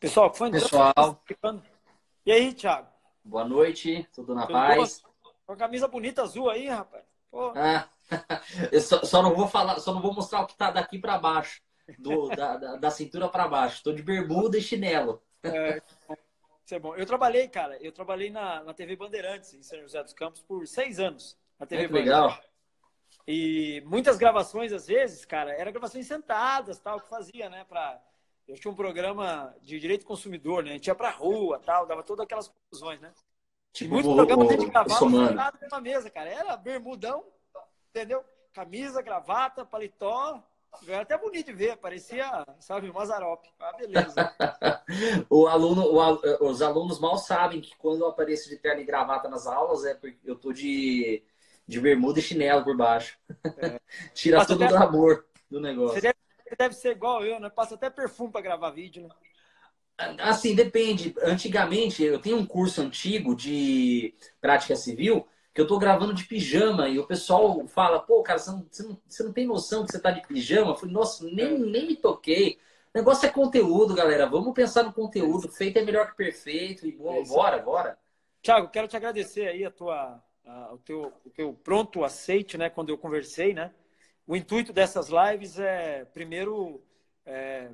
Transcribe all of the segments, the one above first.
Pessoal, que foi entrando. Pessoal, E aí, Thiago? boa noite, tudo na Tudo bom? paz? Uma camisa bonita azul aí, rapaz. Pô, Ah, eu só não vou falar, só não vou mostrar o que tá daqui para baixo, da cintura para baixo. Estou de bermuda e chinelo. é, isso é bom. Eu trabalhei, cara, na TV Bandeirantes, em São José dos Campos, por 6 anos, na É TV que Band. legal. E muitas gravações, às vezes, cara, eram gravações sentadas, tal, que fazia, né? Eu tinha um programa de direito do consumidor, né? A gente ia pra rua, tal, dava todas aquelas confusões, né? E Tipo muitos programas a gente o gravava muçulmano. sentado numa mesa, cara. Era bermudão, entendeu? Camisa, gravata, paletó. Era até bonito de ver, parecia, sabe, um Mazzaropi. Ah, beleza. Os alunos mal sabem que quando eu apareço de terno e gravata nas aulas é porque eu tô de bermuda e chinelo por baixo. Tira Passa todo o até, glamour do você negócio. deve ser igual eu, né? Passa até perfume para gravar vídeo, né? Assim, depende. Antigamente, eu tenho um curso antigo de prática civil que eu tô gravando de pijama e o pessoal fala, pô, cara, você não tem noção que você tá de pijama? Eu falei, nossa, É, nem me toquei. O negócio é conteúdo, galera. Vamos pensar no conteúdo. Feito é melhor que perfeito. E é isso aí. bora, bora. Thiago, quero te agradecer aí o teu pronto aceite, né? Quando eu conversei, né? O intuito dessas lives é, primeiro, é,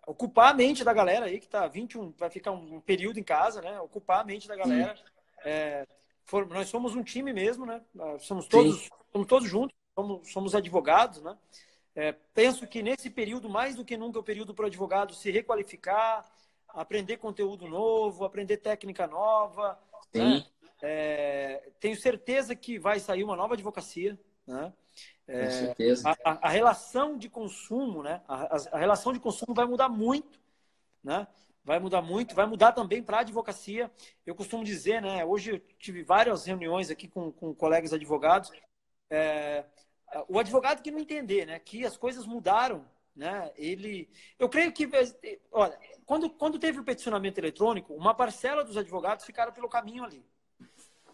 ocupar a mente da galera aí que tá 21, vai ficar um período em casa, né? Ocupar a mente da Sim, galera. É, nós somos um time mesmo, né? sim, Somos todos juntos, somos advogados, né? Penso que nesse período, mais do que nunca, é o período para o advogado se requalificar, aprender conteúdo novo, aprender técnica nova, né? sim, Tenho certeza que vai sair uma nova advocacia, né? com certeza. A relação de consumo, né? A relação de consumo vai mudar muito, né? Vai mudar muito, vai mudar também para a advocacia. Eu costumo dizer, né? Hoje eu tive várias reuniões aqui com colegas advogados. É, o advogado que não entender, né? Que as coisas mudaram, né? Eu creio que, olha, quando teve o peticionamento eletrônico, uma parcela dos advogados ficaram pelo caminho ali,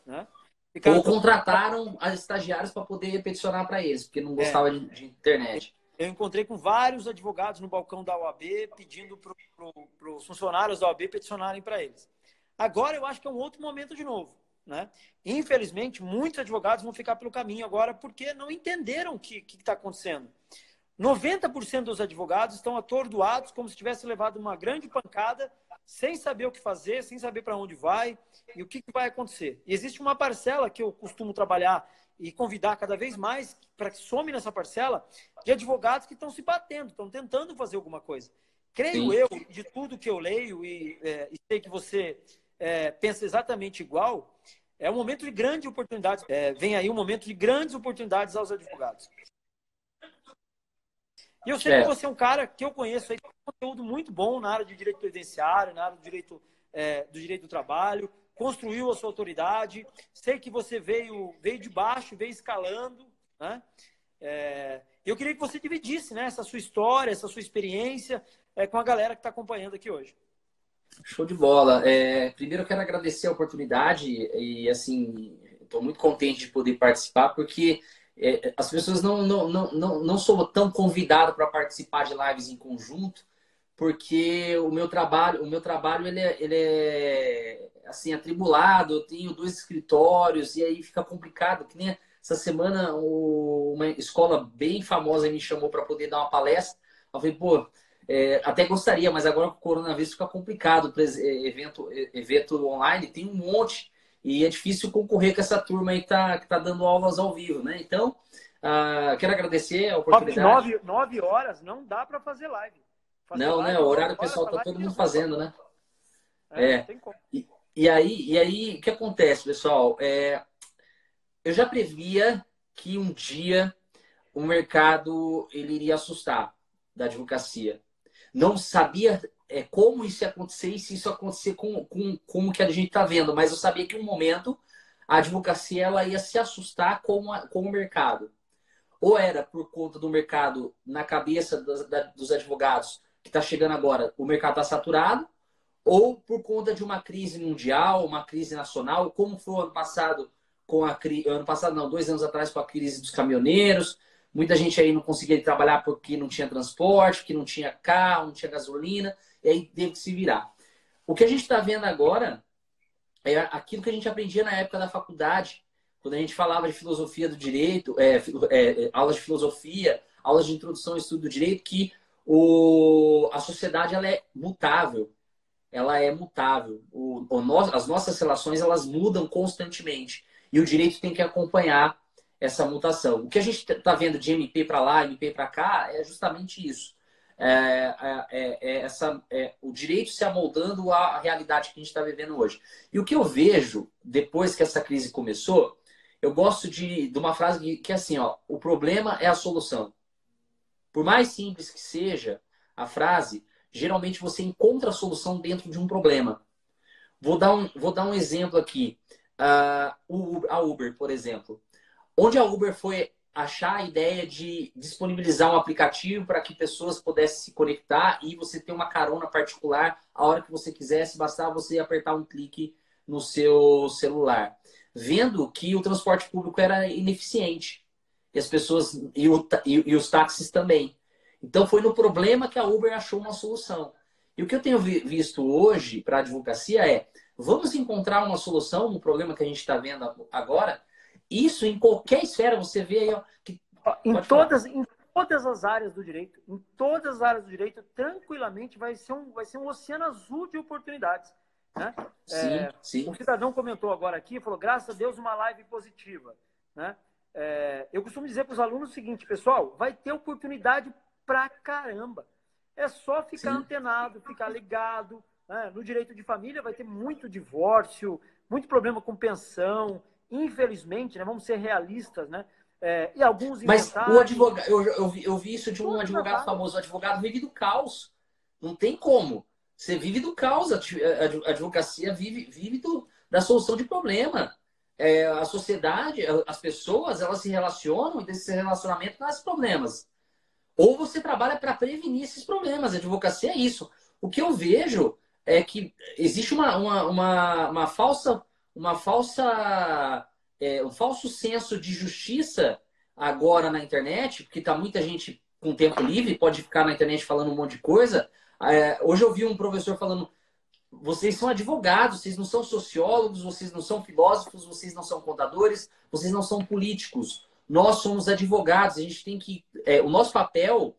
né? Ficaram Ou pelo contrataram as estagiários para poder peticionar para eles, porque não é, gostava de internet. Eu encontrei com vários advogados no balcão da OAB pedindo para os funcionários da OAB peticionarem para eles. Agora eu acho que é um outro momento de novo, né? Infelizmente, muitos advogados vão ficar pelo caminho agora porque não entenderam o que está acontecendo. 90% dos advogados estão atordoados como se tivesse levado uma grande pancada, sem saber o que fazer, sem saber para onde vai e o que vai acontecer. E existe uma parcela que eu costumo trabalhar e convidar cada vez mais para que some nessa parcela de advogados que estão se batendo, estão tentando fazer alguma coisa. Creio Sim. eu, de tudo que eu leio e sei que você pensa exatamente igual, é um momento de grande oportunidades. Vem aí um momento de grandes oportunidades aos advogados. E eu sei que É. você é um cara que eu conheço aí, com conteúdo muito bom na área de direito previdenciário, na área do direito do trabalho, construiu a sua autoridade. Sei que você veio de baixo, veio escalando, né? Eu queria que você dividisse, né, essa sua história, essa sua experiência com a galera que está acompanhando aqui hoje. Show de bola. Primeiro eu quero agradecer a oportunidade e assim, estou muito contente de poder participar porque as pessoas não sou tão convidado para participar de lives em conjunto, porque o meu trabalho ele é assim atribulado. Eu tenho 2 escritórios e aí fica complicado. Que nem essa semana uma escola bem famosa me chamou para poder dar uma palestra. Eu falei, pô, até gostaria, mas agora com o coronavírus fica complicado. Evento online tem um monte e é difícil concorrer com essa turma aí que tá dando aulas ao vivo, né? Então, quero agradecer a oportunidade. 9 horas não dá para fazer live. Fazer Não, né? live O 9 horário horas, pessoal a tá live todo mundo derruba. fazendo, né? Não É. tem como. E aí, o que acontece, pessoal? Eu já previa que um dia o mercado ele iria assustar da advocacia. Não sabia como isso ia acontecer e se isso ia acontecer com como que a gente está vendo, mas eu sabia que em um momento a advocacia ela ia se assustar com o mercado. Ou era por conta do mercado na cabeça dos advogados que está chegando agora, o mercado está saturado, ou por conta de uma crise mundial, uma crise nacional, como foi o ano passado ano passado não, 2 anos atrás com a crise dos caminhoneiros. Muita gente aí não conseguia trabalhar porque não tinha transporte, porque não tinha carro, não tinha gasolina, e aí teve que se virar. O que a gente está vendo agora é aquilo que a gente aprendia na época da faculdade, quando a gente falava de filosofia do direito, aulas de filosofia, aulas de introdução ao estudo do direito, que a sociedade ela é mutável. Ela é mutável. As nossas relações elas mudam constantemente. E o direito tem que acompanhar essa mutação. O que a gente está vendo de MP para lá, MP para cá, é justamente isso. O direito se amoldando à realidade que a gente está vivendo hoje. E o que eu vejo, depois que essa crise começou, eu gosto de uma frase que é assim, ó, o problema é a solução. Por mais simples que seja a frase, geralmente você encontra a solução dentro de um problema. Vou dar um exemplo aqui. A Uber, por exemplo. Onde a Uber foi achar a ideia de disponibilizar um aplicativo para que pessoas pudessem se conectar e você ter uma carona particular a hora que você quisesse, bastava você apertar um clique no seu celular. Vendo que o transporte público era ineficiente. E as pessoas e os táxis também. Então foi no problema que a Uber achou uma solução. E o que eu tenho visto hoje para a advocacia é: vamos encontrar uma solução no problema que a gente está vendo agora. Isso em qualquer esfera você vê aí, ó, que em todas as áreas do direito, tranquilamente vai ser um oceano azul de oportunidades, né? Sim, sim. O cidadão comentou agora aqui, falou: graças a Deus uma live positiva, né? Eu costumo dizer para os alunos o seguinte: pessoal, vai ter oportunidade pra caramba. É só ficar antenado, ficar ligado, né? No direito de família vai ter muito divórcio, muito problema com pensão. Infelizmente, né, vamos ser realistas, né? E alguns Mas o advogado, eu vi isso de um advogado famoso. O advogado vive do caos. Não tem como. Você vive do caos. A advocacia vive da solução de problema. A sociedade, as pessoas, elas se relacionam e desse relacionamento nascem problemas. Ou você trabalha para prevenir esses problemas. A advocacia é isso. O que eu vejo é que existe um falso senso de justiça agora na internet, porque tá muita gente com tempo livre, pode ficar na internet falando um monte de coisa. Hoje eu vi um professor falando: vocês são advogados, vocês não são sociólogos, vocês não são filósofos, vocês não são contadores, vocês não são políticos. Nós somos advogados. A gente tem que... o nosso papel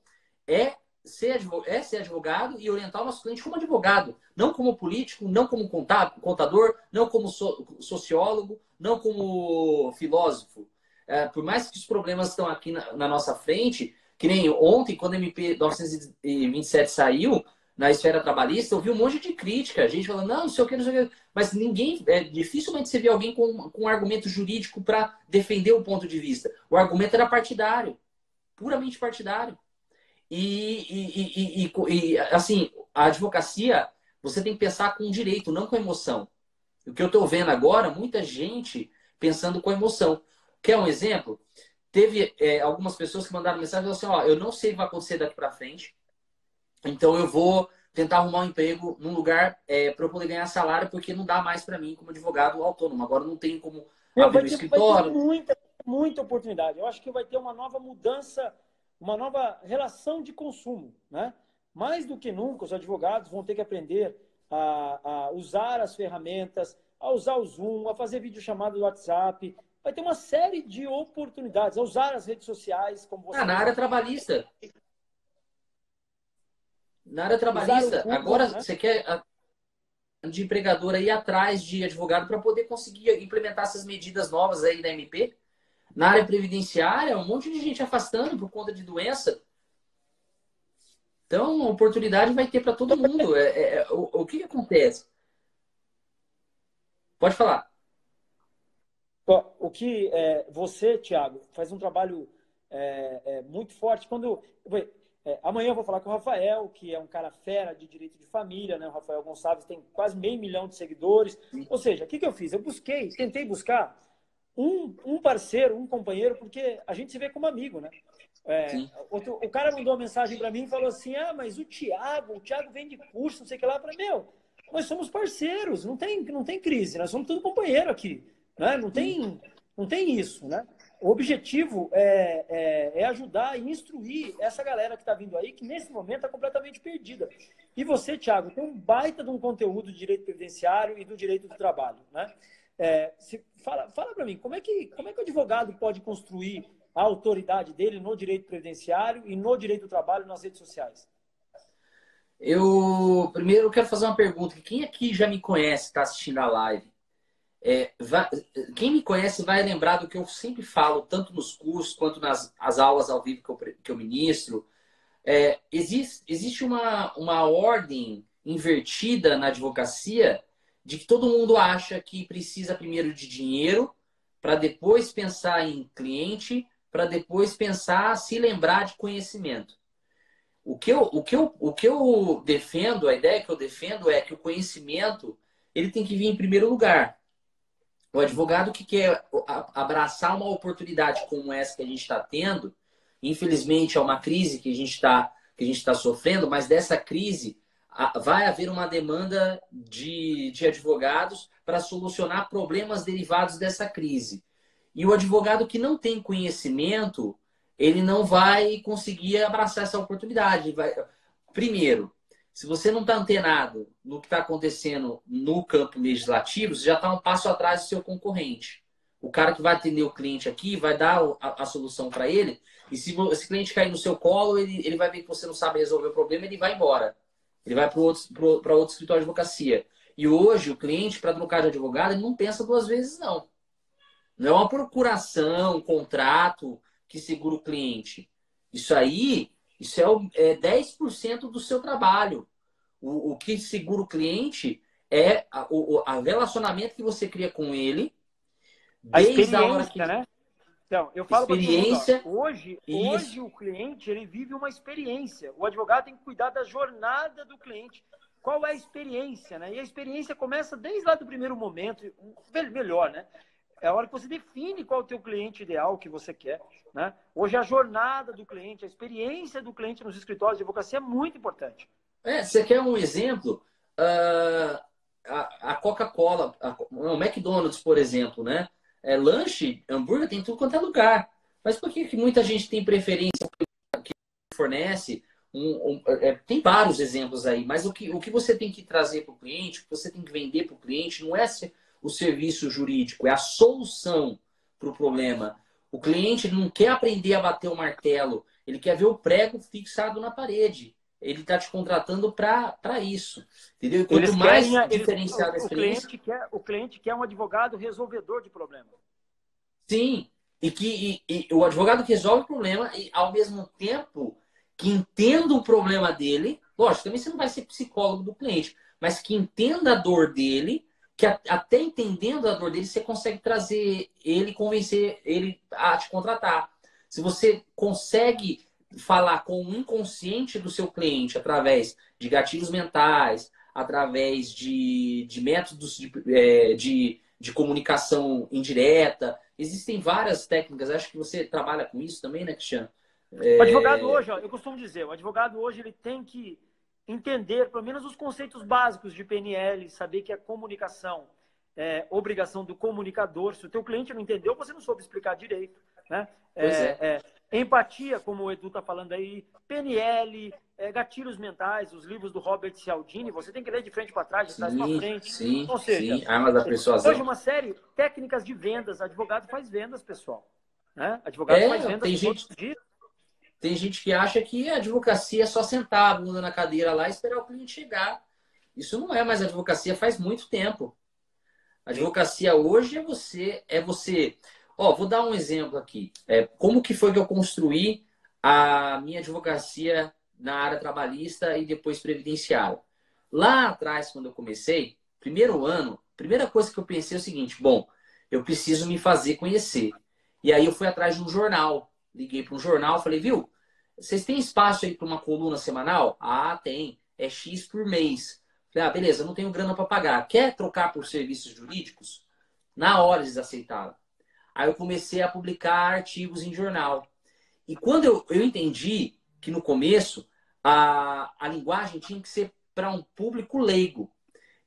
é ser advogado e orientar o nosso cliente como advogado. Não como político, não como contador, não como sociólogo, não como filósofo. Por mais que os problemas estão aqui na nossa frente, que nem ontem, quando a MP 927 saiu, na esfera trabalhista, eu vi um monte de crítica. A gente falando: não sei o que, não sei o que. Mas ninguém... dificilmente você vê alguém com um argumento jurídico para defender o ponto de vista. O argumento era partidário. Puramente partidário. Assim, a advocacia, você tem que pensar com direito, não com emoção. O que eu estou vendo agora, muita gente pensando com emoção. Quer um exemplo? Teve algumas pessoas que mandaram mensagem e falaram assim: ó, eu não sei o que vai acontecer daqui para frente, então eu vou tentar arrumar um emprego num lugar para eu poder ganhar salário, porque não dá mais para mim como advogado autônomo. Agora não tenho como abrir um escritório. Vai ter muita oportunidade. Eu acho que vai ter uma nova mudança, uma nova relação de consumo, né? Mais do que nunca, os advogados vão ter que aprender a usar as ferramentas, a usar o Zoom, a fazer videochamada do WhatsApp. Vai ter uma série de oportunidades, a usar as redes sociais, como você... na área trabalhista. Na área trabalhista, agora, né? Você quer de empregador aí atrás de advogado para poder conseguir implementar essas medidas novas aí da MP. Na área previdenciária, um monte de gente afastando por conta de doença. Então, a oportunidade vai ter para todo mundo. O que acontece? Pode falar. O que você, Thiago, faz um trabalho muito forte. Amanhã eu vou falar com o Rafael, que é um cara fera de direito de família, né? O Rafael Gonçalves tem quase 500 mil de seguidores. Ou seja, o que eu fiz? Eu tentei buscar um parceiro, um companheiro, porque a gente se vê como amigo, né? O cara mandou uma mensagem para mim e falou assim: mas o Thiago vende curso, não sei o que lá. Eu falei: nós somos parceiros, não tem crise, nós somos tudo companheiro aqui, né? Não tem isso, né? O objetivo é ajudar e instruir essa galera que está vindo aí, que nesse momento está completamente perdida. E você, Thiago, tem um baita de um conteúdo de direito previdenciário e do direito do trabalho, né? Fala para mim, como é que o advogado pode construir a autoridade dele no direito previdenciário e no direito do trabalho nas redes sociais? Eu primeiro quero fazer uma pergunta. Quem aqui já me conhece, está assistindo a live? Quem me conhece vai lembrar do que eu sempre falo, tanto nos cursos quanto nas as aulas ao vivo que eu ministro. Existe uma ordem invertida na advocacia de que todo mundo acha que precisa primeiro de dinheiro para depois pensar em cliente, para depois pensar, se lembrar de conhecimento. O que eu defendo, a ideia que eu defendo é que o conhecimento ele tem que vir em primeiro lugar. O advogado que quer abraçar uma oportunidade como essa que a gente está tendo, infelizmente é uma crise que a gente está sofrendo, mas dessa crise vai haver uma demanda de advogados para solucionar problemas derivados dessa crise. E o advogado que não tem conhecimento, ele não vai conseguir abraçar essa oportunidade. Primeiro, se você não está antenado no que está acontecendo no campo legislativo, você já está um passo atrás do seu concorrente. O cara que vai atender o cliente aqui vai dar a solução para ele, e se esse cliente cair no seu colo, ele vai ver que você não sabe resolver o problema, ele vai embora. Ele vai para outro escritório de advocacia. E hoje, o cliente, para trocar de advogado, ele não pensa duas vezes, não. Não é uma procuração, um contrato que segura o cliente. Isso é 10% do seu trabalho. O que segura o cliente é o relacionamento que você cria com ele. A experiência, né? Então, eu falo para todo mundo, hoje o cliente ele vive uma experiência. O advogado tem que cuidar da jornada do cliente. Qual é a experiência, né? E a experiência começa desde lá do primeiro momento, melhor, né? É a hora que você define qual é o teu cliente ideal que você quer, né? Hoje a jornada do cliente, a experiência do cliente nos escritórios de advocacia é muito importante. Você quer um exemplo? A Coca-Cola, o McDonald's, por exemplo, né? Lanche, hambúrguer, tem tudo quanto é lugar. Mas por que muita gente tem preferência que fornece? Tem vários exemplos aí, mas o que você tem que trazer para o cliente, o que você tem que vender para o cliente, não é o serviço jurídico, é a solução para o problema. O cliente não quer aprender a bater o martelo, ele quer ver o prego fixado na parede. Ele está te contratando para isso. Entendeu? E quanto mais diferenciado a experiência... O cliente quer um advogado resolvedor de problema. Sim. E o advogado que resolve o problema e, ao mesmo tempo, que entenda o problema dele. Lógico, também você não vai ser psicólogo do cliente, mas que entenda a dor dele, que até entendendo a dor dele, você consegue trazer ele, convencer ele a te contratar. Se você consegue falar com o inconsciente do seu cliente através de gatilhos mentais, através de métodos de comunicação indireta. Existem várias técnicas. Acho que você trabalha com isso também, né, Cristiano? O advogado hoje, eu costumo dizer, o advogado hoje ele tem que entender pelo menos os conceitos básicos de PNL, saber que a comunicação é obrigação do comunicador. Se o teu cliente não entendeu, você não soube explicar direito, né? Empatia, como o Edu está falando aí, PNL, gatilhos mentais, os livros do Robert Cialdini, você tem que ler de frente para trás, de trás para frente. Sim, ou seja, armas da persuasão. Hoje uma série, técnicas de vendas, advogado faz vendas, pessoal. Né? Advogado faz vendas todos os dias. Tem gente que acha que a advocacia é só sentar a bunda na cadeira lá e esperar o cliente chegar. Isso não é mais advocacia faz muito tempo. A advocacia hoje é você. Vou dar um exemplo aqui. Como que foi que eu construí a minha advocacia na área trabalhista e depois previdenciária? Lá atrás, quando eu comecei, primeiro ano, primeira coisa que eu pensei é o seguinte: bom, eu preciso me fazer conhecer. E aí eu fui atrás de um jornal. Liguei para um jornal, falei, viu, vocês têm espaço aí para uma coluna semanal? Ah, tem. É X por mês. Falei, beleza, não tenho grana para pagar. Quer trocar por serviços jurídicos? Na hora eles aceitaram. Aí eu comecei a publicar artigos em jornal. E quando eu entendi que no começo a linguagem tinha que ser para um público leigo,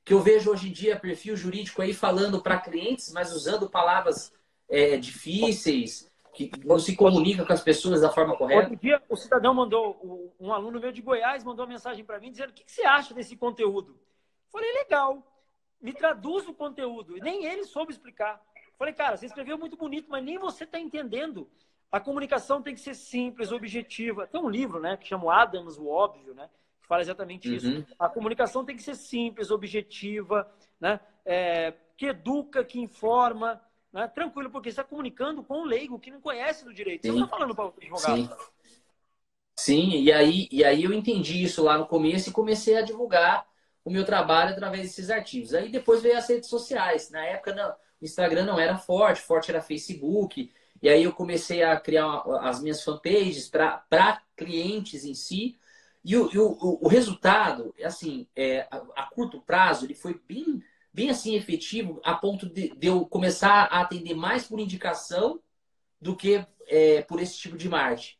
que eu vejo hoje em dia perfil jurídico aí falando para clientes, mas usando palavras difíceis, que não se comunica com as pessoas da forma correta. Outro dia, o cidadão mandou, um aluno meu de Goiás mandou uma mensagem para mim dizendo: o que você acha desse conteúdo? Falei: legal, me traduz o conteúdo. E nem ele soube explicar. Falei: cara, você escreveu muito bonito, mas nem você está entendendo. A comunicação tem que ser simples, objetiva. Tem um livro, né, que chama o Adams, o Óbvio, né, que fala exatamente isso. A comunicação tem que ser simples, objetiva, né, que educa, que informa, né, tranquilo, porque você está comunicando com um leigo que não conhece do direito. Você não está falando para o advogado. Sim. Sim, e aí eu entendi isso lá no começo e comecei a divulgar o meu trabalho através desses artigos. Aí depois veio as redes sociais. Na época não, o Instagram não era forte, forte era Facebook. E aí eu comecei a criar as minhas fanpages para clientes em si. E o resultado, assim, a curto prazo, ele foi bem assim efetivo a ponto de eu começar a atender mais por indicação do que por esse tipo de marketing.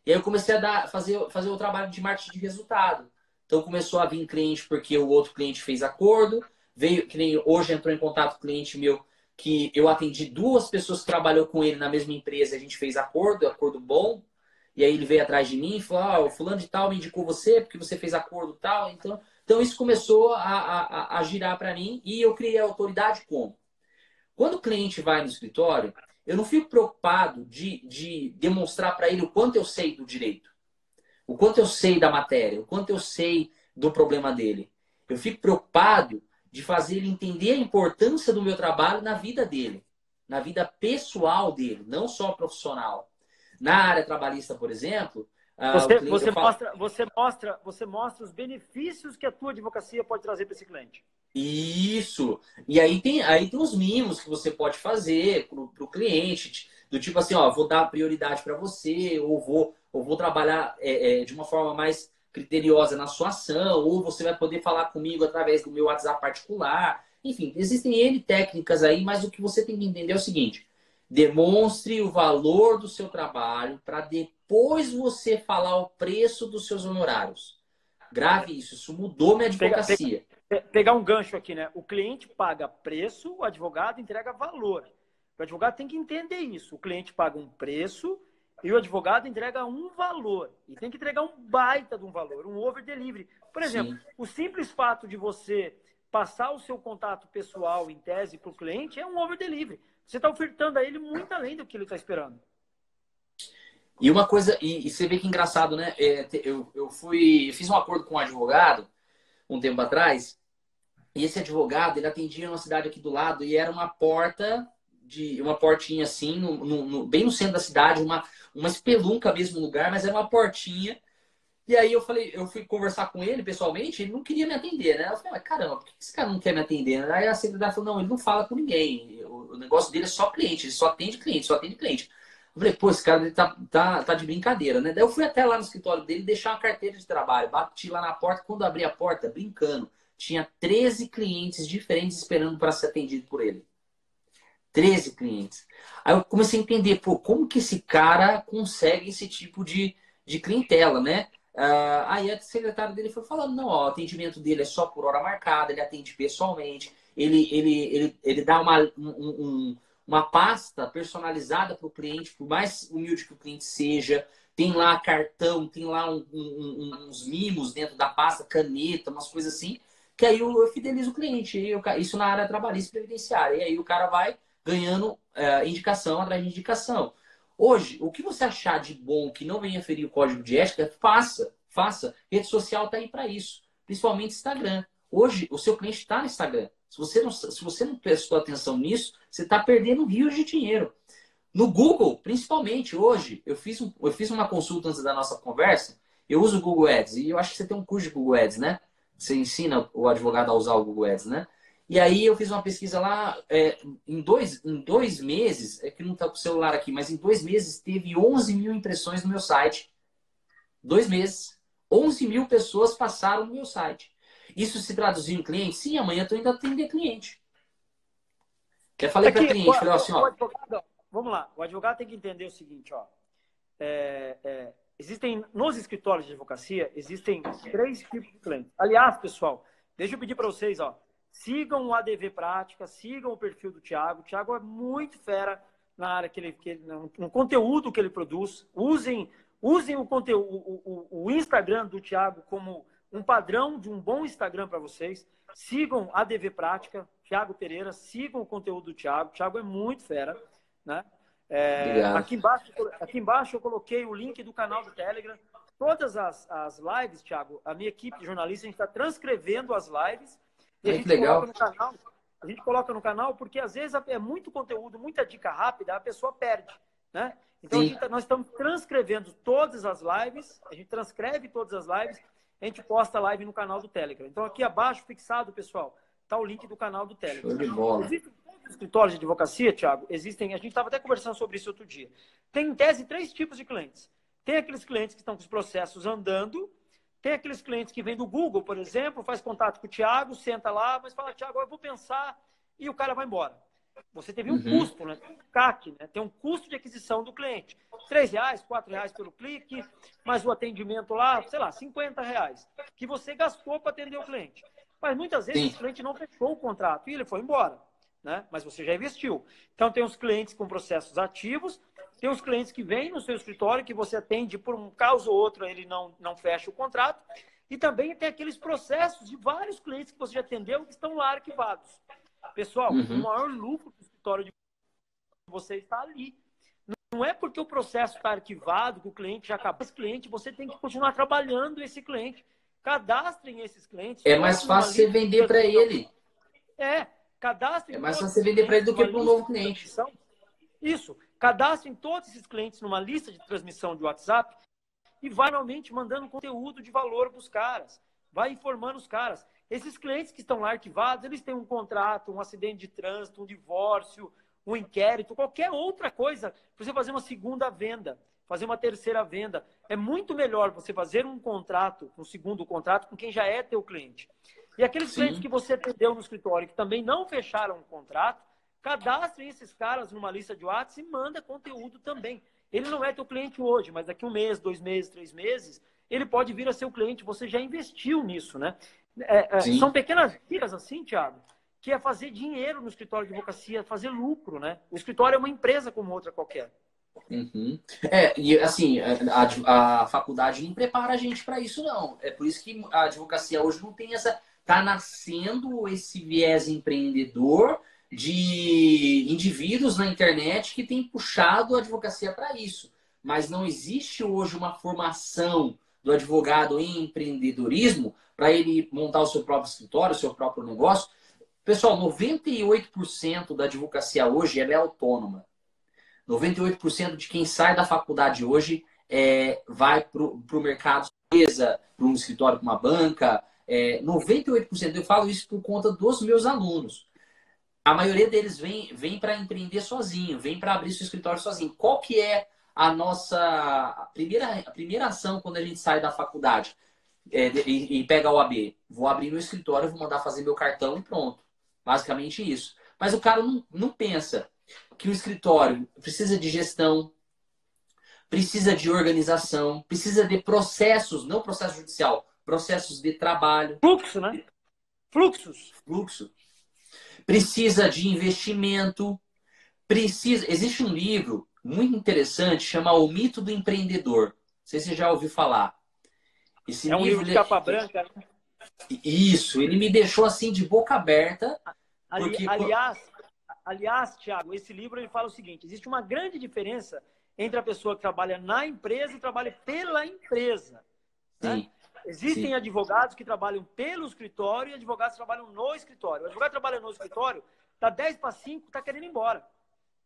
E aí eu comecei a fazer o trabalho de marketing de resultado. Então começou a vir cliente porque o outro cliente fez acordo. Veio, que nem hoje entrou em contato com um cliente meu que eu atendi 2 pessoas que trabalhou com ele na mesma empresa. A gente fez acordo bom. E aí ele veio atrás de mim e falou: o fulano de tal me indicou você porque você fez acordo tal. Então isso começou a girar para mim e eu criei a autoridade como? Quando o cliente vai no escritório, eu não fico preocupado de demonstrar para ele o quanto eu sei do direito, o quanto eu sei da matéria, o quanto eu sei do problema dele. Eu fico preocupado de fazer ele entender a importância do meu trabalho na vida dele, na vida pessoal dele, não só profissional. Na área trabalhista, por exemplo, Você mostra os benefícios que a tua advocacia pode trazer para esse cliente. Isso. E aí tem os mimos que você pode fazer para o cliente, do tipo assim, ó, vou dar prioridade para você, ou vou trabalhar de uma forma mais criteriosa na sua ação, ou você vai poder falar comigo através do meu WhatsApp particular. Enfim, existem N técnicas aí, mas o que você tem que entender é o seguinte: demonstre o valor do seu trabalho para depois você falar o preço dos seus honorários. Grave isso, isso mudou minha advocacia. Pegar um gancho aqui, né? O cliente paga preço, o advogado entrega valor. O advogado tem que entender isso. O cliente paga um preço e o advogado entrega um valor. E tem que entregar um baita de um valor, um over delivery. Por exemplo, sim, o simples fato de você passar o seu contato pessoal em tese para o cliente é um over delivery. Você está ofertando a ele muito além do que ele está esperando. E uma coisa, e você vê que engraçado, né? Eu fiz um acordo com um advogado um tempo atrás, e esse advogado, ele atendia uma cidade aqui do lado, e era uma portinha assim, bem no centro da cidade, uma espelunca mesmo no lugar, mas era uma portinha. E aí eu fui conversar com ele pessoalmente, ele não queria me atender, né? Eu falei: mas caramba, por que esse cara não quer me atender? Aí a secretária falou: não, ele não fala com ninguém, o negócio dele é só cliente, ele só atende cliente, só atende cliente. Eu falei: pô, esse cara ele tá de brincadeira, né? Daí eu fui até lá no escritório dele deixar uma carteira de trabalho. Bati lá na porta, quando abri a porta, brincando, tinha 13 clientes diferentes esperando para ser atendido por ele. 13 clientes. Aí eu comecei a entender, pô, como que esse cara consegue esse tipo de clientela, né? Aí a secretária dele foi falando: não, ó, o atendimento dele é só por hora marcada, ele atende pessoalmente, ele dá uma pasta personalizada para o cliente, por mais humilde que o cliente seja. Tem lá cartão, tem lá uns mimos dentro da pasta, caneta, umas coisas assim, que aí eu fidelizo o cliente. Isso na área trabalhista e previdenciária. E aí o cara vai ganhando indicação atrás de indicação. Hoje, o que você achar de bom que não venha ferir o código de ética, faça. Rede social está aí para isso, principalmente Instagram. Hoje, o seu cliente está no Instagram. Se você não prestou atenção nisso, você está perdendo rios de dinheiro. No Google, principalmente hoje, eu fiz uma consulta antes da nossa conversa. Eu uso o Google Ads e eu acho que você tem um curso de Google Ads, né? Você ensina o advogado a usar o Google Ads, né? E aí eu fiz uma pesquisa lá, em dois meses, é que não está com o celular aqui, mas em 2 meses teve 11 mil impressões no meu site. 2 meses. 11 mil pessoas passaram no meu site. Isso se traduziu em cliente? Sim, amanhã eu estou indo atender cliente. Eu falei para cliente, falei assim, ó. Vamos lá, o advogado tem que entender o seguinte, ó. Existem, nos escritórios de advocacia, existem 3 tipos de clientes. Aliás, pessoal, deixa eu pedir para vocês, ó. Sigam o ADV Prática, sigam o perfil do Thiago. O Thiago é muito fera, na área no conteúdo que ele produz. Usem o conteúdo, o Instagram do Thiago como um padrão de um bom Instagram para vocês. Sigam a DV Prática, Thiago Pereira, sigam o conteúdo do Thiago. O Thiago é muito fera, né? Aqui embaixo eu coloquei o link do canal do Telegram. Todas as lives, Thiago, a minha equipe de jornalistas, a gente está transcrevendo as lives e a gente coloca no canal. A gente coloca no canal porque às vezes é muito conteúdo, muita dica rápida, a pessoa perde, né? Então nós estamos transcrevendo todas as lives, a gente transcreve todas as lives, a gente posta a live no canal do Telegram. Então aqui abaixo, fixado, pessoal, está o link do canal do Telegram. Show de bola. Existem escritórios de advocacia, Thiago, a gente estava até conversando sobre isso outro dia. Tem, em tese, 3 tipos de clientes. Tem aqueles clientes que estão com os processos andando, tem aqueles clientes que vêm do Google, por exemplo, faz contato com o Thiago, senta lá, mas fala, Thiago, eu vou pensar, e o cara vai embora. Você teve um custo, né? Tem um CAC, né? Tem um custo de aquisição do cliente. R$3, R$4 pelo clique, mais o atendimento lá, sei lá, R$50, que você gastou para atender o cliente. Mas muitas vezes o cliente não fechou o contrato e ele foi embora, né? Mas você já investiu. Então tem os clientes com processos ativos, tem os clientes que vêm no seu escritório, que você atende por um caso ou outro, ele não fecha o contrato. E também tem aqueles processos de vários clientes que você já atendeu que estão lá arquivados. Pessoal, o maior lucro do escritório de você está ali. Não é porque o processo está arquivado, que o cliente já acabou. Esse cliente, você tem que continuar trabalhando esse cliente. Cadastrem esses clientes. É mais fácil você vender para ele. Cadastrem. É mais fácil você vender para ele do que para um novo cliente. Isso. Cadastrem todos esses clientes numa lista de transmissão de WhatsApp e vai realmente mandando conteúdo de valor para os caras. Vai informando os caras. Esses clientes que estão lá arquivados, eles têm um contrato, um acidente de trânsito, um divórcio, um inquérito, qualquer outra coisa, para você fazer uma segunda venda, fazer uma terceira venda. É muito melhor você fazer um contrato, um segundo contrato, com quem já é teu cliente. E aqueles clientes que você atendeu no escritório que também não fecharam o contrato, cadastrem esses caras numa lista de WhatsApp e manda conteúdo também. Ele não é teu cliente hoje, mas daqui 1 mês, 2 meses, 3 meses, ele pode vir a ser o cliente. Você já investiu nisso, né? São pequenas dicas assim, Thiago, que é fazer dinheiro no escritório de advocacia, fazer lucro, né? O escritório é uma empresa como outra qualquer. E assim, a faculdade não prepara a gente para isso, não. É por isso que a advocacia hoje não tem essa... Tá nascendo esse viés empreendedor de indivíduos na internet que tem puxado a advocacia para isso. Mas não existe hoje uma formação do advogado em empreendedorismo para ele montar o seu próprio escritório, o seu próprio negócio. Pessoal, 98% da advocacia hoje ela é autônoma. 98% de quem sai da faculdade hoje vai para o mercado, para um escritório, para uma banca. 98%, eu falo isso por conta dos meus alunos. A maioria deles vem para empreender sozinho, vem para abrir seu escritório sozinho. Qual que é a nossa primeira ação quando a gente sai da faculdade e pega a OAB? Vou abrir meu escritório, vou mandar fazer meu cartão e pronto. Basicamente isso. Mas o cara não pensa que o escritório precisa de gestão, precisa de organização, precisa de processos, não processo judicial, processos de trabalho. Fluxo, né? Fluxo. Precisa de investimento. Existe um livro muito interessante, chama O Mito do Empreendedor. Não sei se você já ouviu falar. Esse um livro de capa branca. Isso, ele me deixou assim de boca aberta. Aliás, Thiago, esse livro ele fala o seguinte: existe uma grande diferença entre a pessoa que trabalha na empresa e trabalha pela empresa. Né? Existem advogados que trabalham pelo escritório e advogados que trabalham no escritório. O advogado que trabalha no escritório, tá 10 para 5, tá querendo ir embora.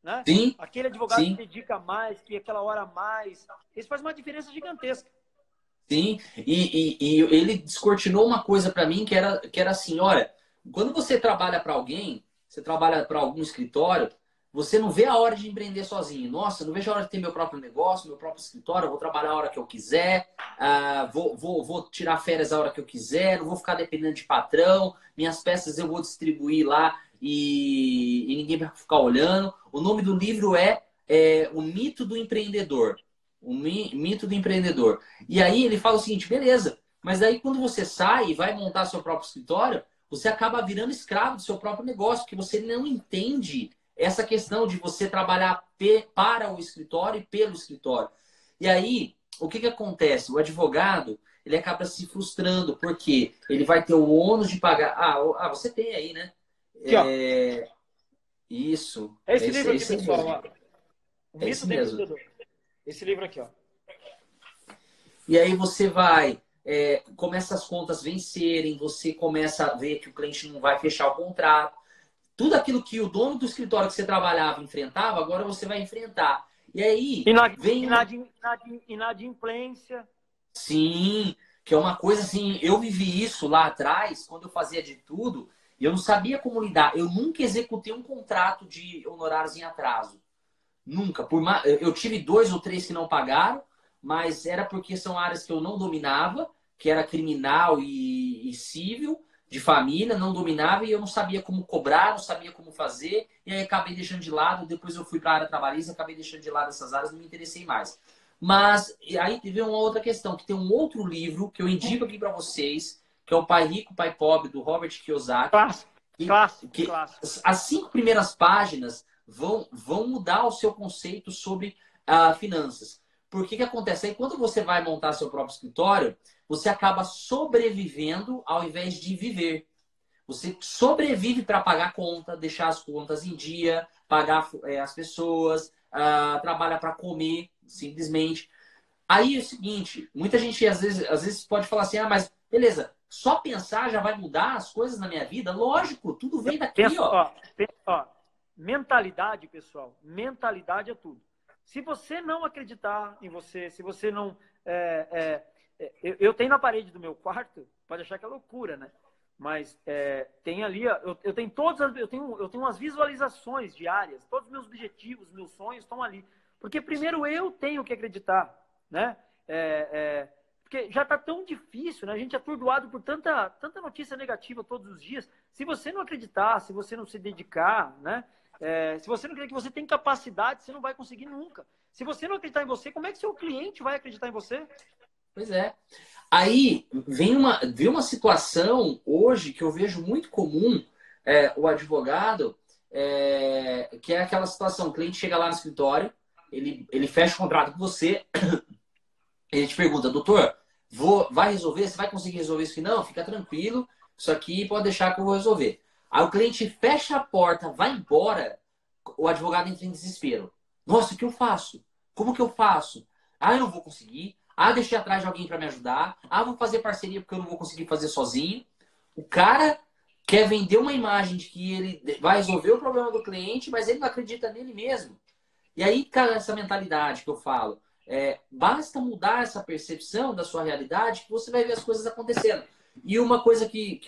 Né? Aquele advogado que dedica mais, que aquela hora a mais, isso faz uma diferença gigantesca. Sim, e ele descortinou uma coisa para mim que era assim, olha, quando você trabalha para alguém, você trabalha para algum escritório, você não vê a hora de empreender sozinho. Nossa, eu não vejo a hora de ter meu próprio negócio, meu próprio escritório, eu vou trabalhar a hora que eu quiser, vou tirar férias a hora que eu quiser, não vou ficar dependendo de patrão, minhas peças eu vou distribuir lá e ninguém vai ficar olhando. O nome do livro é O Mito do Empreendedor. O mito do empreendedor. E aí ele fala o seguinte, beleza, mas aí quando você sai e vai montar seu próprio escritório, você acaba virando escravo do seu próprio negócio, porque você não entende essa questão de você trabalhar para o escritório e pelo escritório. E aí, o que acontece? O advogado, ele acaba se frustrando, porque ele vai ter o ônus de pagar... você tem aí, né? Aqui, ó. Isso. É esse livro aqui, Esse pessoal. mesmo. Ó. O É Mito esse do mesmo. Empreendedor. Esse livro aqui, ó. E aí você vai... começa as contas vencerem, você começa a ver que o cliente não vai fechar o contrato. Tudo aquilo que o dono do escritório que você trabalhava enfrentava, agora você vai enfrentar. E aí vem Inadimplência. Sim, que é uma coisa assim, eu vivi isso lá atrás, quando eu fazia de tudo, e eu não sabia como lidar. Eu nunca executei um contrato de honorários em atraso. Nunca. Eu tive 2 ou 3 que não pagaram, mas era porque são áreas que eu não dominava, que era criminal e civil, de família, não dominava e eu não sabia como cobrar, não sabia como fazer, e aí acabei deixando de lado. Depois eu fui para a área trabalhista, acabei deixando de lado essas áreas, não me interessei mais. Mas e aí teve uma outra questão, que tem um outro livro que eu indico aqui para vocês, que é o Pai Rico, Pai Pobre, do Robert Kiyosaki, Clássico. Clássico. que Clássico. as 5 primeiras páginas vão mudar o seu conceito sobre finanças. Porque que acontece? Aí quando você vai montar seu próprio escritório, você acaba sobrevivendo ao invés de viver. Você sobrevive para pagar conta, deixar as contas em dia, pagar as pessoas, trabalha para comer, simplesmente. Aí é o seguinte, muita gente às vezes pode falar assim, mas beleza, só pensar já vai mudar as coisas na minha vida? Lógico, tudo vem daqui, Pensa, ó. ó. Mentalidade, pessoal. Mentalidade é tudo. Se você não acreditar em você, se você não... eu tenho na parede do meu quarto, pode achar que é loucura, né? Mas tem ali, eu tenho todas eu tenho umas visualizações diárias, todos os meus objetivos, meus sonhos estão ali. Porque primeiro eu tenho que acreditar, né? Porque já está tão difícil, né? A gente é atordoado por tanta notícia negativa todos os dias. Se você não acreditar, se você não se dedicar, né? Se você não acreditar que você tem capacidade, você não vai conseguir nunca. Se você não acreditar em você, como é que seu cliente vai acreditar em você? Pois é. Aí vem uma situação hoje que eu vejo muito comum, o advogado, que é aquela situação, o cliente chega lá no escritório, ele fecha o contrato com você, ele te pergunta, doutor, vai resolver? Você vai conseguir resolver isso aqui? Não, fica tranquilo, isso aqui pode deixar que eu vou resolver. Aí o cliente fecha a porta, vai embora, o advogado entra em desespero. Nossa, o que eu faço? Como que eu faço? Eu não vou conseguir. Deixei atrás de alguém para me ajudar. Vou fazer parceria porque eu não vou conseguir fazer sozinho. O cara quer vender uma imagem de que ele vai resolver o problema do cliente, mas ele não acredita nele mesmo. E aí, cara, essa mentalidade que eu falo, basta mudar essa percepção da sua realidade que você vai ver as coisas acontecendo. E uma coisa que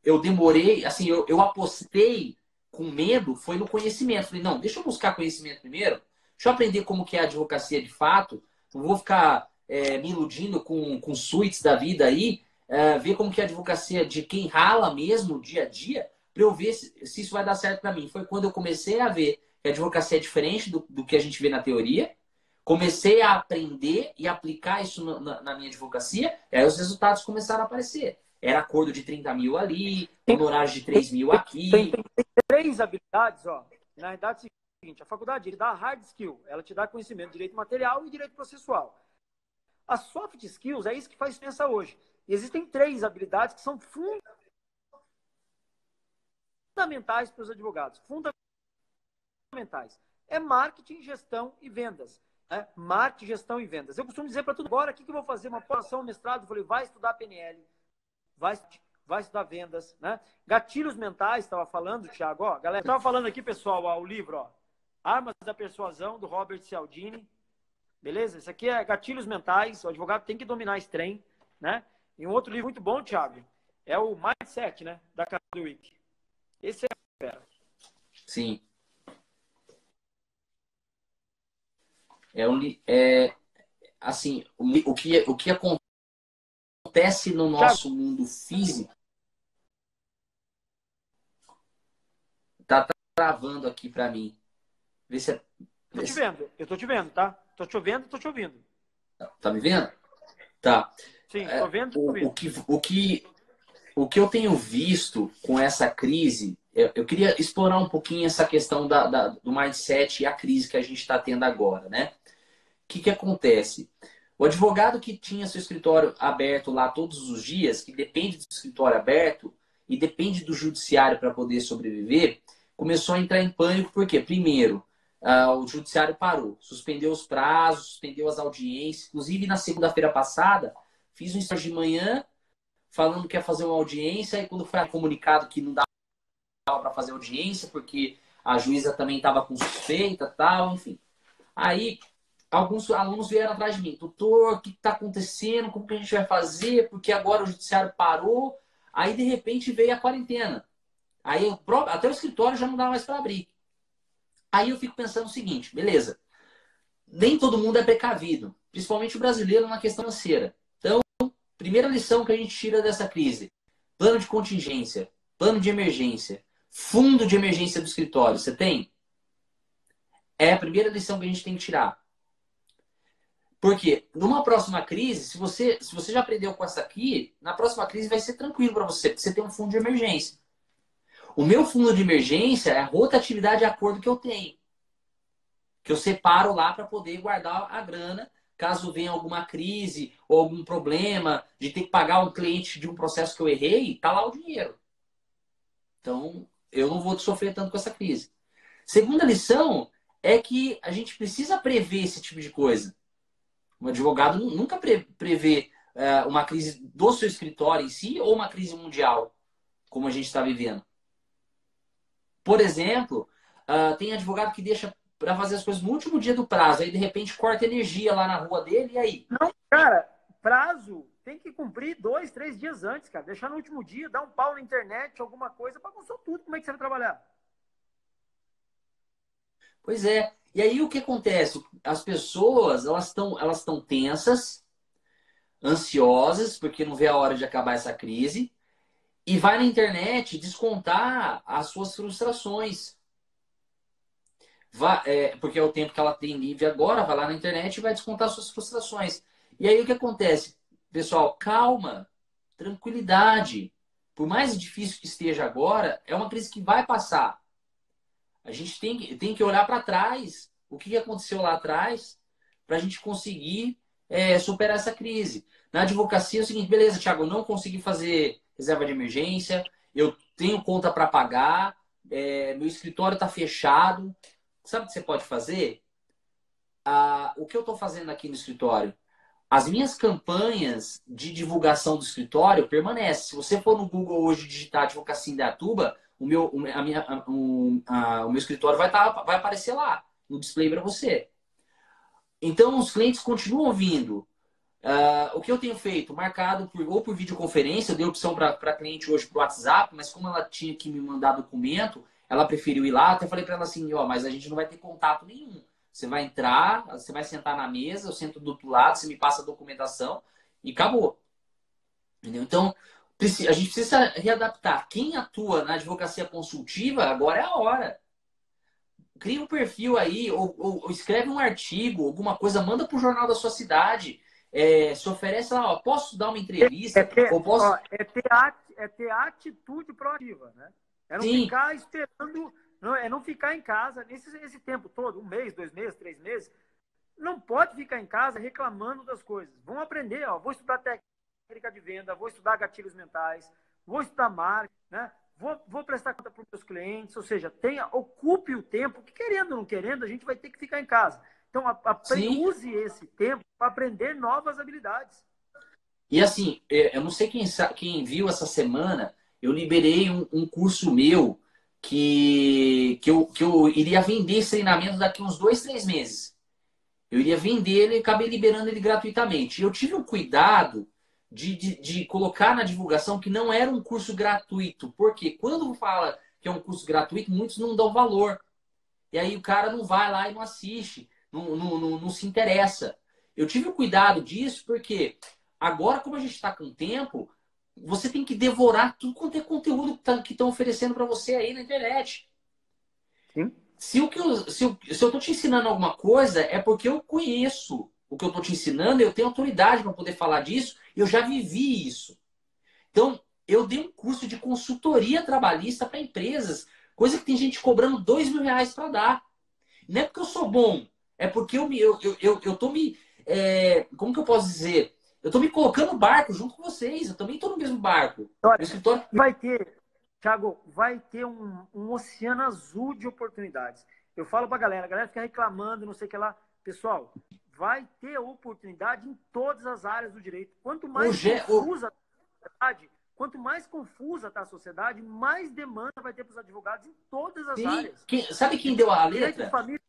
eu demorei, assim, eu apostei com medo foi no conhecimento. Falei, não, deixa eu buscar conhecimento primeiro, deixa eu aprender como que é a advocacia de fato, não vou ficar me iludindo com suítes da vida aí, ver como que é a advocacia de quem rala mesmo dia a dia, para eu ver se isso vai dar certo para mim. Foi quando eu comecei a ver que a advocacia é diferente do que a gente vê na teoria. Comecei a aprender e aplicar isso na minha advocacia, e aí os resultados começaram a aparecer. Era acordo de 30 mil ali, honorários de 3 mil aqui. Tem 3 habilidades, ó. Na verdade, é o seguinte, a faculdade ele dá hard skill, ela te dá conhecimento de direito material e direito processual. As soft skills é isso que faz diferença hoje. E existem 3 habilidades que são fundamentais para os advogados. Fundamentais. É marketing, gestão e vendas. Marketing, gestão e vendas. Eu costumo dizer para tudo agora, o que eu vou fazer? Uma pós-graduação, mestrado, eu falei, vai estudar PNL, vai estudar vendas, né? Gatilhos mentais, estava falando, Thiago, ó, galera, estava falando aqui, pessoal, ó, o livro, ó, Armas da Persuasão, do Robert Cialdini, beleza? Isso aqui é gatilhos mentais, o advogado tem que dominar esse trem, né? E um outro livro muito bom, Thiago, é o Mindset, né, da Cadwick. Esse Sim. Assim, o que acontece no nosso mundo físico tá travando aqui para mim. Vê se Tô te vendo, eu tô te vendo, tá? Tô te ouvindo, tô te ouvindo. Tá me vendo? Tá. Sim, tô vendo, tô ouvindo. O que eu tenho visto com essa crise eu queria explorar um pouquinho essa questão do mindset e a crise que a gente está tendo agora, né? O que acontece? O advogado que tinha seu escritório aberto lá todos os dias, que depende do escritório aberto e depende do judiciário para poder sobreviver, começou a entrar em pânico, porque, primeiro, o judiciário parou, suspendeu os prazos, suspendeu as audiências. Inclusive, na segunda-feira passada, fiz um story de manhã falando que ia fazer uma audiência, e quando foi comunicado que não dava para fazer audiência, porque a juíza também estava com suspeita, tal, enfim. Aí, alguns alunos vieram atrás de mim. Doutor, o que está acontecendo? Como que a gente vai fazer? Porque agora o judiciário parou. Aí, de repente, veio a quarentena. Aí, até o escritório já não dava mais para abrir. Aí eu fico pensando o seguinte, beleza. Nem todo mundo é precavido, principalmente o brasileiro na questão financeira. Então, primeira lição que a gente tira dessa crise. Plano de contingência, plano de emergência, fundo de emergência do escritório. Você tem? É a primeira lição que a gente tem que tirar. Porque numa próxima crise, se você já aprendeu com essa aqui, na próxima crise vai ser tranquilo para você, porque você tem um fundo de emergência. O meu fundo de emergência é a rotatividade de acordo que eu tenho. Que eu separo lá para poder guardar a grana, caso venha alguma crise ou algum problema de ter que pagar um cliente de um processo que eu errei, tá lá o dinheiro. Então, eu não vou sofrer tanto com essa crise. Segunda lição é que a gente precisa prever esse tipo de coisa. Um advogado nunca prevê uma crise do seu escritório em si ou uma crise mundial, como a gente está vivendo. Por exemplo, tem advogado que deixa para fazer as coisas no último dia do prazo, aí de repente corta energia lá na rua dele, e aí? Não, cara, prazo tem que cumprir 2, 3 dias antes, cara. Deixar no último dia, dar um pau na internet, alguma coisa, bagunçou tudo. Como é que você vai trabalhar? Pois é. E aí o que acontece? As pessoas, elas estão tensas, ansiosas, porque não vê a hora de acabar essa crise, e vai na internet descontar as suas frustrações. Porque é o tempo que ela tem livre agora, vai lá na internet e vai descontar suas frustrações. E aí o que acontece? Pessoal, calma, tranquilidade. Por mais difícil que esteja agora, é uma crise que vai passar. A gente tem que olhar para trás, o que aconteceu lá atrás, para a gente conseguir superar essa crise. Na advocacia é o seguinte, beleza, Thiago, eu não consegui fazer reserva de emergência, eu tenho conta para pagar, meu escritório está fechado. Sabe o que você pode fazer? O que eu estou fazendo aqui no escritório? As minhas campanhas de divulgação do escritório permanecem. Se você for no Google hoje digitar Advocacia Indaiatuba, o meu escritório vai aparecer lá, no display para você. Então, os clientes continuam vindo. O que eu tenho feito? Marcado ou por videoconferência, eu dei opção para cliente hoje para o WhatsApp, mas como ela tinha que me mandar documento, ela preferiu ir lá. Até falei para ela assim, ó, mas a gente não vai ter contato nenhum. Você vai entrar, você vai sentar na mesa, eu sento do outro lado, você me passa a documentação e acabou. Entendeu? Então, a gente precisa readaptar. Quem atua na advocacia consultiva, agora é a hora. Cria um perfil aí, ou escreve um artigo, alguma coisa, manda para o jornal da sua cidade. Se oferece lá, ó, posso dar uma entrevista? Ou posso... É ter atitude proativa, né? É não Sim, ficar esperando, não ficar em casa esse tempo todo, 1 mês, 2 meses, 3 meses. Não pode ficar em casa reclamando das coisas. Vamos aprender, ó, vou estudar técnica de venda, vou estudar gatilhos mentais, vou estudar marketing, né? Vou prestar conta para os meus clientes, ou seja, ocupe o tempo, que querendo ou não querendo, a gente vai ter que ficar em casa. Então, sim. use esse tempo para aprender novas habilidades. E assim, eu não sei quem viu essa semana, eu liberei um curso meu que eu iria vender esse treinamento daqui uns 2, 3 meses. Eu iria vender ele e acabei liberando ele gratuitamente. E eu tive o cuidado de colocar na divulgação que não era um curso gratuito. Porque quando fala que é um curso gratuito, muitos não dão valor. E aí o cara não vai lá e não assiste, não se interessa. Eu tive o cuidado disso porque agora, como a gente está com tempo, você tem que devorar tudo quanto é conteúdo que estão oferecendo para você aí na internet. Sim. Se eu tô te ensinando alguma coisa, é porque eu conheço o que eu tô te ensinando, eu tenho autoridade para poder falar disso, eu já vivi isso. Então, eu dei um curso de consultoria trabalhista para empresas, coisa que tem gente cobrando R$ 2.000 para dar. Não é porque eu sou bom, é porque eu tô me. Como que eu posso dizer? Eu tô me colocando no barco junto com vocês, eu também tô no mesmo barco. Olha, O escritório... vai ter, Thiago, vai ter um oceano azul de oportunidades. Eu falo pra galera, a galera fica reclamando, não sei o que lá. Pessoal, vai ter oportunidade em todas as áreas do direito. Quanto mais confusa está a sociedade, mais demanda vai ter para os advogados em todas as áreas. Sabe quem deu a Direito de letra? família,